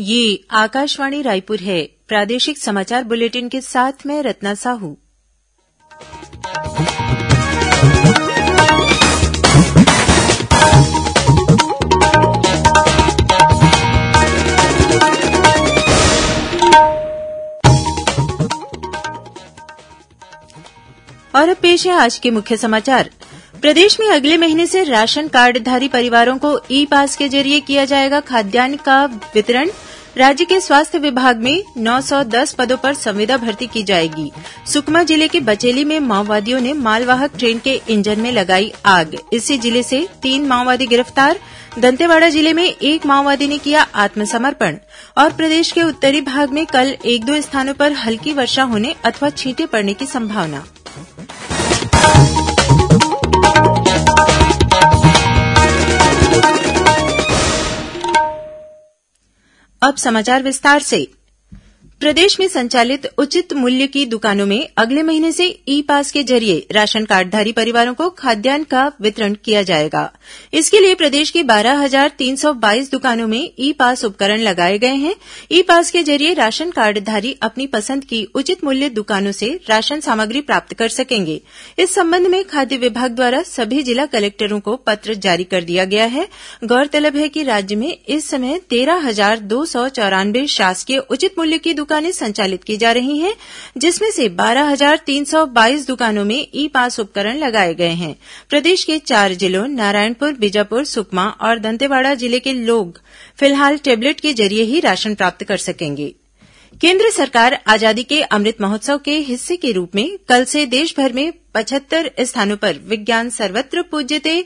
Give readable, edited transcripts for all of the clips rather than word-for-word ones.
ये आकाशवाणी रायपुर है। प्रादेशिक समाचार बुलेटिन के साथ मैं रत्ना साहू। और अब पेश है आज के मुख्य समाचार। प्रदेश में अगले महीने से राशन कार्डधारी परिवारों को ई पास के जरिए किया जाएगा खाद्यान्न का वितरण। राज्य के स्वास्थ्य विभाग में 910 पदों पर संविदा भर्ती की जाएगी। सुकमा जिले के बचेली में माओवादियों ने मालवाहक ट्रेन के इंजन में लगाई आग। इसी जिले से 3 माओवादी गिरफ्तार। दंतेवाड़ा जिले में 1 माओवादी ने किया आत्मसमर्पण। और प्रदेश के उत्तरी भाग में कल 1-2 स्थानों पर हल्की वर्षा होने अथवा छींटे पड़ने की संभावना। अब समाचार विस्तार से। प्रदेश में संचालित उचित मूल्य की दुकानों में अगले महीने से ई पास के जरिए राशन कार्डधारी परिवारों को खाद्यान्न का वितरण किया जाएगा। इसके लिए प्रदेश की 12,322 दुकानों में ई पास उपकरण लगाए गए हैं। ई पास के जरिए राशन कार्डधारी अपनी पसंद की उचित मूल्य दुकानों से राशन सामग्री प्राप्त कर सकेंगे। इस संबंध में खाद्य विभाग द्वारा सभी जिला कलेक्टरों को पत्र जारी कर दिया गया है। गौरतलब है कि राज्य में इस समय 13,294 शासकीय उचित मूल्य की दुकानें संचालित की जा रही हैं, जिसमें से 12,322 दुकानों में ई पास उपकरण लगाए गए हैं। प्रदेश के 4 जिलों नारायणपुर, बीजापुर, सुकमा और दंतेवाड़ा जिले के लोग फिलहाल टेबलेट के जरिए ही राशन प्राप्त कर सकेंगे। केंद्र सरकार आजादी के अमृत महोत्सव के हिस्से के रूप में कल से देशभर में 75 स्थानों पर विज्ञान सर्वत्र पूज्यते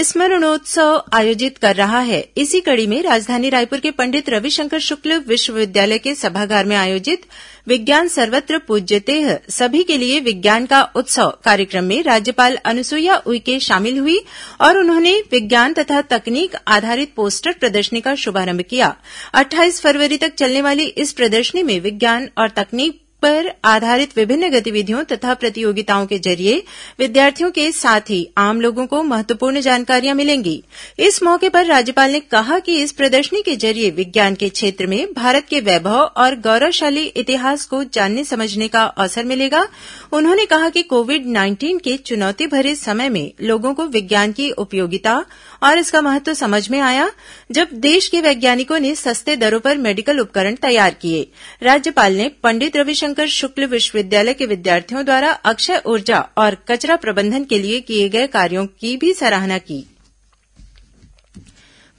स्मरणोत्सव आयोजित कर रहा है। इसी कड़ी में राजधानी रायपुर के पंडित रविशंकर शुक्ल विश्वविद्यालय के सभागार में आयोजित विज्ञान सर्वत्र पूज्यते सभी के लिए विज्ञान का उत्सव कार्यक्रम में राज्यपाल अनुसुईया उइके शामिल हुई और उन्होंने विज्ञान तथा तकनीक आधारित पोस्टर प्रदर्शनी का शुभारंभ किया। 28 फरवरी तक चलने वाली इस प्रदर्शनी में विज्ञान और तकनीक पर आधारित विभिन्न गतिविधियों तथा प्रतियोगिताओं के जरिए विद्यार्थियों के साथ ही आम लोगों को महत्वपूर्ण जानकारियां मिलेंगी। इस मौके पर राज्यपाल ने कहा कि इस प्रदर्शनी के जरिए विज्ञान के क्षेत्र में भारत के वैभव और गौरवशाली इतिहास को जानने समझने का अवसर मिलेगा। उन्होंने कहा कि कोविड-19 के चुनौती भरे समय में लोगों को विज्ञान की उपयोगिता और इसका महत्व समझ में आया, जब देश के वैज्ञानिकों ने सस्ते दरों पर मेडिकल उपकरण तैयार किए। राज्यपाल ने पंडित रविशंकर शुक्ल विश्वविद्यालय के विद्यार्थियों द्वारा अक्षय ऊर्जा और कचरा प्रबंधन के लिए किए गए कार्यों की भी सराहना की।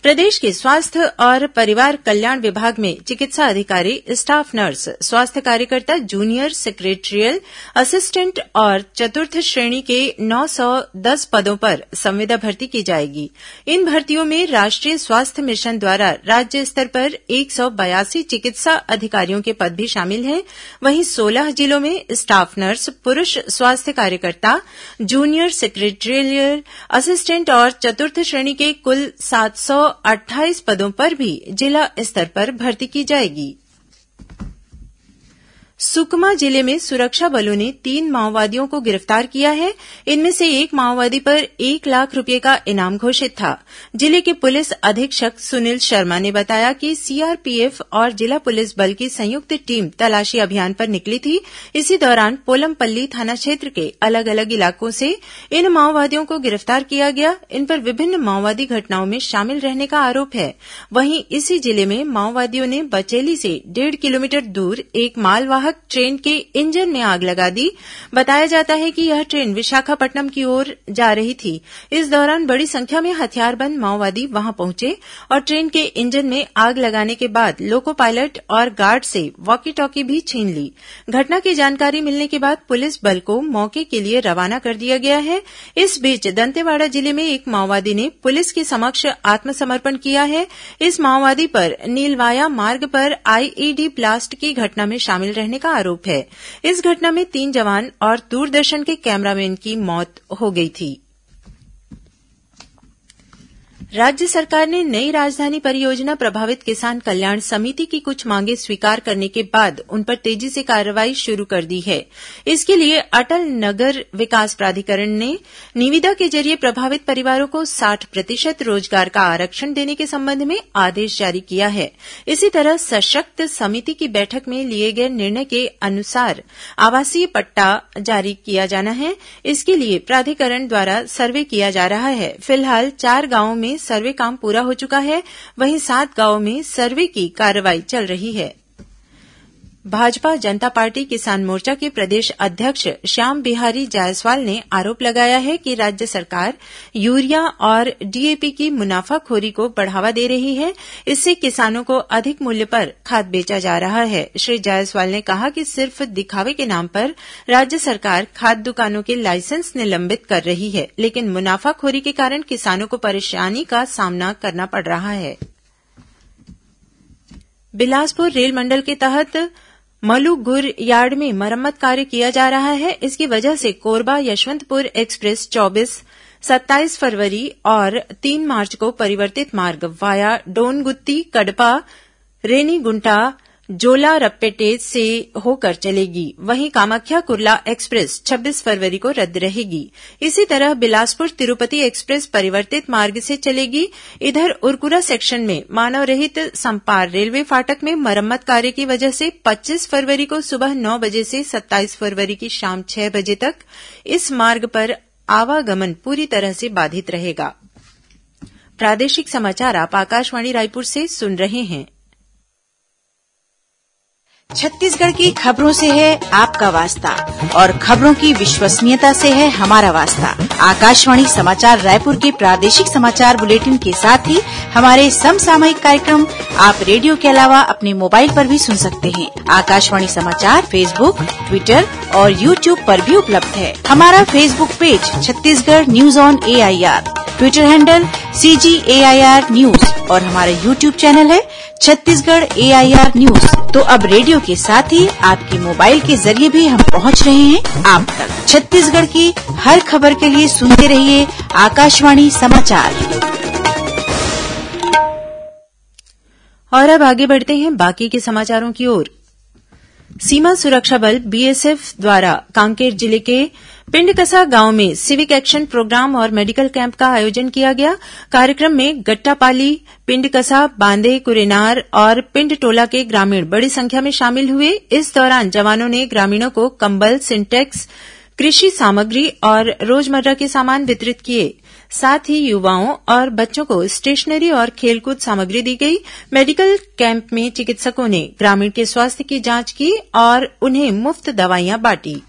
प्रदेश के स्वास्थ्य और परिवार कल्याण विभाग में चिकित्सा अधिकारी, स्टाफ नर्स, स्वास्थ्य कार्यकर्ता, जूनियर सेक्रेटरियल असिस्टेंट और चतुर्थ श्रेणी के 910 पदों पर संविदा भर्ती की जाएगी। इन भर्तियों में राष्ट्रीय स्वास्थ्य मिशन द्वारा राज्य स्तर पर 182 चिकित्सा अधिकारियों के पद भी शामिल हैं। वहीं 16 जिलों में स्टाफ नर्स, पुरुष स्वास्थ्य कार्यकर्ता, जूनियर सेक्रेटरियल असिस्टेंट और चतुर्थ श्रेणी के कुल 728 पदों पर भी जिला स्तर पर भर्ती की जाएगी। सुकमा जिले में सुरक्षा बलों ने 3 माओवादियों को गिरफ्तार किया है। इनमें से एक माओवादी पर 1 लाख रुपये का इनाम घोषित था। जिले के पुलिस अधीक्षक सुनील शर्मा ने बताया कि सीआरपीएफ और जिला पुलिस बल की संयुक्त टीम तलाशी अभियान पर निकली थी। इसी दौरान पोलमपल्ली थाना क्षेत्र के अलग अलग इलाकों से इन माओवादियों को गिरफ्तार किया गया। इन पर विभिन्न माओवादी घटनाओं में शामिल रहने का आरोप है। वहीं इसी जिले में माओवादियों ने बचेली से 1.5 किलोमीटर दूर एक मालवाहक ट्रेन के इंजन में आग लगा दी। बताया जाता है कि यह ट्रेन विशाखापट्टनम की ओर जा रही थी। इस दौरान बड़ी संख्या में हथियारबंद माओवादी वहां पहुंचे और ट्रेन के इंजन में आग लगाने के बाद लोको पायलट और गार्ड से वॉकी टॉकी भी छीन ली। घटना की जानकारी मिलने के बाद पुलिस बल को मौके के लिए रवाना कर दिया गया है। इस बीच दंतेवाड़ा जिले में एक माओवादी ने पुलिस के समक्ष आत्मसमर्पण किया है। इस माओवादी पर नीलवाया मार्ग पर आईईडी ब्लास्ट की घटना में शामिल रहने का आरोप है। इस घटना में 3 जवान और दूरदर्शन के कैमरामैन की मौत हो गई थी। राज्य सरकार ने नई राजधानी परियोजना प्रभावित किसान कल्याण समिति की कुछ मांगें स्वीकार करने के बाद उन पर तेजी से कार्रवाई शुरू कर दी है। इसके लिए अटल नगर विकास प्राधिकरण ने निविदा के जरिए प्रभावित परिवारों को 60% रोजगार का आरक्षण देने के संबंध में आदेश जारी किया है। इसी तरह सशक्त समिति की बैठक में लिए गए निर्णय के अनुसार आवासीय पट्टा जारी किया जाना है। इसके लिए प्राधिकरण द्वारा सर्वे किया जा रहा है। फिलहाल 4 गांवों में सर्वे काम पूरा हो चुका है, वहीं 7 गांवों में सर्वे की कार्रवाई चल रही है। भाजपा जनता पार्टी किसान मोर्चा के प्रदेश अध्यक्ष श्याम बिहारी जायसवाल ने आरोप लगाया है कि राज्य सरकार यूरिया और डीएपी की मुनाफाखोरी को बढ़ावा दे रही है। इससे किसानों को अधिक मूल्य पर खाद बेचा जा रहा है। श्री जायसवाल ने कहा कि सिर्फ दिखावे के नाम पर राज्य सरकार खाद दुकानों के लाइसेंस निलंबित कर रही है, लेकिन मुनाफाखोरी के कारण किसानों को परेशानी का सामना करना पड़ रहा है। बिलासपुर रेल मंडल के तहत मलुगुर यार्ड में मरम्मत कार्य किया जा रहा है। इसकी वजह से कोरबा यशवंतपुर एक्सप्रेस 24, 27 फरवरी और 3 मार्च को परिवर्तित मार्ग वाया डोनगुत्ती, कडपा, रेनीगुंटा, जोला रप्पेटेज से होकर चलेगी। वहीं कामाख्या कुर्ला एक्सप्रेस 26 फरवरी को रद्द रहेगी। इसी तरह बिलासपुर तिरुपति एक्सप्रेस परिवर्तित मार्ग से चलेगी। इधर उरकुरा सेक्शन में मानव रहित संपार रेलवे फाटक में मरम्मत कार्य की वजह से 25 फरवरी को सुबह 9 बजे से 27 फरवरी की शाम 6 बजे तक इस मार्ग पर आवागमन पूरी तरह से बाधित रहेगा। प्रादेशिक समाचार आप आकाशवाणी रायपुर से सुन रहे हैं। छत्तीसगढ़ की खबरों से है आपका वास्ता और खबरों की विश्वसनीयता से है हमारा वास्ता। आकाशवाणी समाचार रायपुर के प्रादेशिक समाचार बुलेटिन के साथ ही हमारे समसामयिक कार्यक्रम आप रेडियो के अलावा अपने मोबाइल पर भी सुन सकते हैं। आकाशवाणी समाचार फेसबुक, ट्विटर और यूट्यूब पर भी उपलब्ध है। हमारा Facebook page Chhattisgarh news on AIR, Twitter handle CGAIR news और हमारा यूट्यूब चैनल है छत्तीसगढ़ AIR न्यूज। तो अब रेडियो के साथ ही आपके मोबाइल के जरिए भी हम पहुंच रहे हैं आप तक। छत्तीसगढ़ की हर खबर के लिए सुनते रहिए आकाशवाणी समाचार। और अब आगे बढ़ते हैं बाकी के समाचारों की ओर। सीमा सुरक्षा बल BSF द्वारा कांकेर जिले के पिंडकसा गांव में सिविक एक्शन प्रोग्राम और मेडिकल कैंप का आयोजन किया गया। कार्यक्रम में गट्टापाली, पिंडकसा, बांदे, कुरेनार और पिंडटोला के ग्रामीण बड़ी संख्या में शामिल हुए। इस दौरान जवानों ने ग्रामीणों को कंबल, सिंटेक्स, कृषि सामग्री और रोजमर्रा के सामान वितरित किए। साथ ही युवाओं और बच्चों को स्टेशनरी और खेलकूद सामग्री दी गई। मेडिकल कैंप में चिकित्सकों ने ग्रामीण के स्वास्थ्य की जांच की और उन्हें मुफ्त दवाइयां बांटी।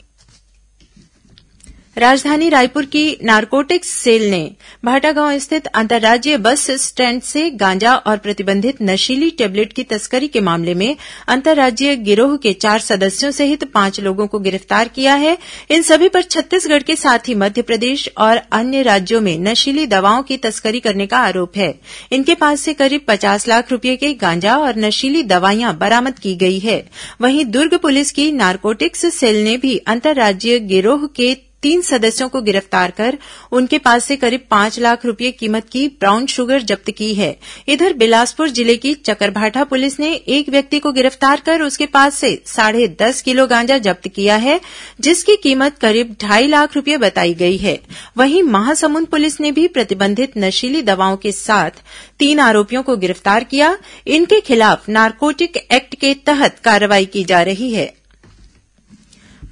राजधानी रायपुर की नारकोटिक्स सेल ने भाटागांव स्थित अंतर्राज्यीय बस स्टैंड से गांजा और प्रतिबंधित नशीली टेबलेट की तस्करी के मामले में अंतर्राज्यीय गिरोह के 4 सदस्यों सहित 5 लोगों को गिरफ्तार किया है। इन सभी पर छत्तीसगढ़ के साथ ही मध्य प्रदेश और अन्य राज्यों में नशीली दवाओं की तस्करी करने का आरोप है। इनके पास से करीब 50 लाख रूपये के गांजा और नशीली दवाइयां बरामद की गई है। वहीं दुर्ग पुलिस की नारकोटिक्स सेल ने भी अंतर्राज्यीय गिरोह के 3 सदस्यों को गिरफ्तार कर उनके पास से करीब 5 लाख रूपये कीमत की ब्राउन शुगर जब्त की है। इधर बिलासपुर जिले की चकरभाठा पुलिस ने एक व्यक्ति को गिरफ्तार कर उसके पास से 10.5 किलो गांजा जब्त किया है, जिसकी कीमत करीब 2.5 लाख रूपये बताई गई है। वहीं महासमुंद पुलिस ने भी प्रतिबंधित नशीली दवाओं के साथ 3 आरोपियों को गिरफ्तार किया। इनके खिलाफ नारकोटिक एक्ट के तहत कार्रवाई की जा रही है।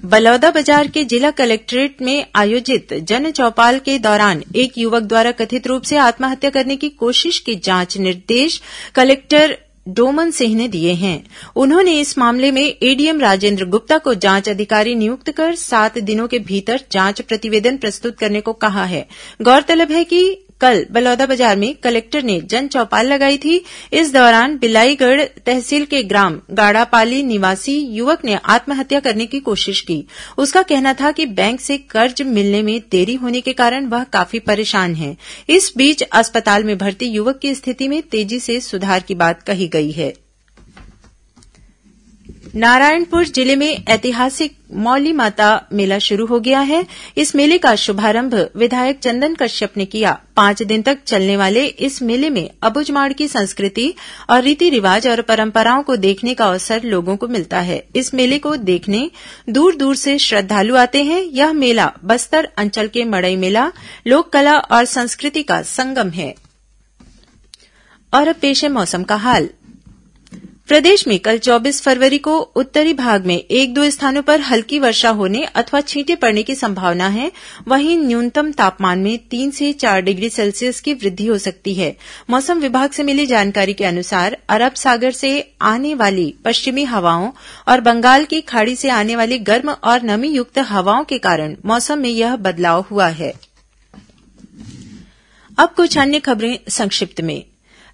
बलौदाबाजार के जिला कलेक्ट्रेट में आयोजित जन चौपाल के दौरान एक युवक द्वारा कथित रूप से आत्महत्या करने की कोशिश के जांच निर्देश कलेक्टर डोमन सिंह ने दिए हैं। उन्होंने इस मामले में एडीएम राजेंद्र गुप्ता को जांच अधिकारी नियुक्त कर 7 दिनों के भीतर जांच प्रतिवेदन प्रस्तुत करने को कहा है। गौरतलब है कि कल बलौदाबाजार में कलेक्टर ने जन चौपाल लगाई थी। इस दौरान बिलाईगढ़ तहसील के ग्राम गाड़ापाली निवासी युवक ने आत्महत्या करने की कोशिश की। उसका कहना था कि बैंक से कर्ज मिलने में देरी होने के कारण वह काफी परेशान है। इस बीच अस्पताल में भर्ती युवक की स्थिति में तेजी से सुधार की बात कही गई है। नारायणपुर जिले में ऐतिहासिक मौली माता मेला शुरू हो गया है। इस मेले का शुभारंभ विधायक चंदन कश्यप ने किया। 5 दिन तक चलने वाले इस मेले में अबुझमाड़ की संस्कृति और रीति रिवाज और परंपराओं को देखने का अवसर लोगों को मिलता है। इस मेले को देखने दूर दूर से श्रद्धालु आते हैं। यह मेला बस्तर अंचल के मड़ई मेला, लोक कला और संस्कृति का संगम है। और अब पेश है मौसम का हाल। प्रदेश में कल 24 फरवरी को उत्तरी भाग में 1-2 स्थानों पर हल्की वर्षा होने अथवा छींटे पड़ने की संभावना है। वहीं न्यूनतम तापमान में 3 से 4 डिग्री सेल्सियस की वृद्धि हो सकती है। मौसम विभाग से मिली जानकारी के अनुसार अरब सागर से आने वाली पश्चिमी हवाओं और बंगाल की खाड़ी से आने वाली गर्म और नमी युक्त हवाओं के कारण मौसम में यह बदलाव हुआ है। अब कुछ अन्य खबरें संक्षिप्त में।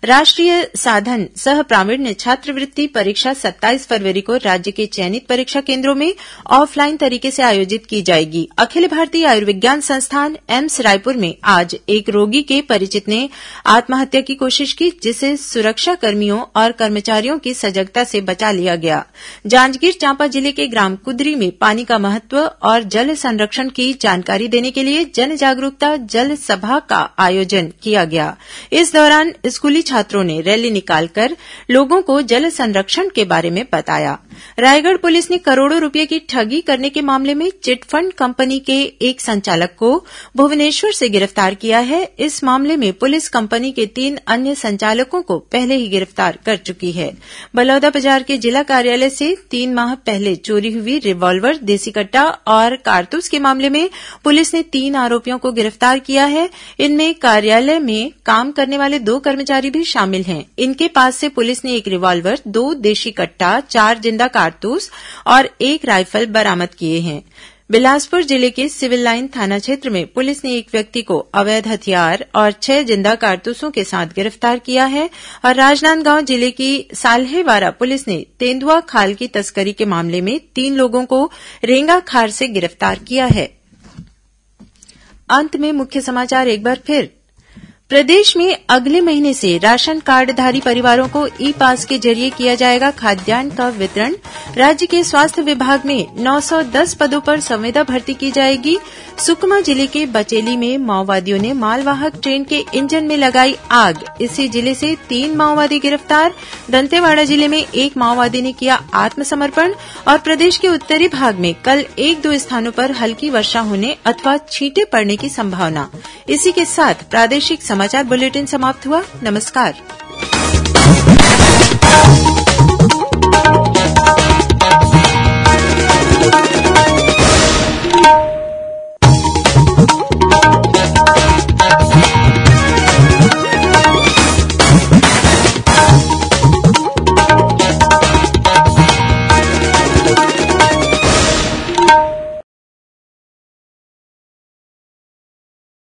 राष्ट्रीय साधन सह प्रावीण्य छात्रवृत्ति परीक्षा 27 फरवरी को राज्य के चयनित परीक्षा केन्द्रों में ऑफलाइन तरीके से आयोजित की जाएगी। अखिल भारतीय आयुर्विज्ञान संस्थान एम्स रायपुर में आज एक रोगी के परिचित ने आत्महत्या की कोशिश की, जिसे सुरक्षा कर्मियों और कर्मचारियों की सजगता से बचा लिया गया। जांजगीर चांपा जिले के ग्राम कुदरी में पानी का महत्व और जल संरक्षण की जानकारी देने के लिए जन जागरूकता जल सभा का आयोजन किया गया। इस दौरान स्कूली छात्रों ने रैली निकालकर लोगों को जल संरक्षण के बारे में बताया। रायगढ़ पुलिस ने करोड़ों रुपये की ठगी करने के मामले में चिटफंड कंपनी के एक संचालक को भुवनेश्वर से गिरफ्तार किया है। इस मामले में पुलिस कंपनी के 3 अन्य संचालकों को पहले ही गिरफ्तार कर चुकी है। बलौदाबाजार के जिला कार्यालय से 3 माह पहले चोरी हुई रिवॉल्वर, देसी कट्टा और कारतूस के मामले में पुलिस ने 3 आरोपियों को गिरफ्तार किया है। इनमें कार्यालय में काम करने वाले 2 कर्मचारी भी शामिल हैं। इनके पास से पुलिस ने 1 रिवॉल्वर, 2 देशी कट्टा, 4 जिंदा कारतूस और 1 राइफल बरामद किए हैं। बिलासपुर जिले के सिविल लाइन थाना क्षेत्र में पुलिस ने एक व्यक्ति को अवैध हथियार और 6 जिंदा कारतूसों के साथ गिरफ्तार किया है। और राजनांदगांव जिले की साल्हेवारा पुलिस ने तेंदुआ खाल की तस्करी के मामले में 3 लोगों को रेंगा खार से गिरफ्तार किया है। अंत में मुख्य समाचार एक बार फिर। प्रदेश में अगले महीने से राशन कार्डधारी परिवारों को ई पास के जरिए किया जाएगा खाद्यान्न का वितरण। राज्य के स्वास्थ्य विभाग में 910 पदों पर संविदा भर्ती की जाएगी। सुकमा जिले के बचेली में माओवादियों ने मालवाहक ट्रेन के इंजन में लगाई आग। इसी जिले से 3 माओवादी गिरफ्तार। दंतेवाड़ा जिले में 1 माओवादी ने किया आत्मसमर्पण। और प्रदेश के उत्तरी भाग में कल 1-2 स्थानों पर हल्की वर्षा होने अथवा छींटे पड़ने की संभावना। इसी के साथ प्रादेशिक समाचार बुलेटिन समाप्त हुआ। नमस्कार।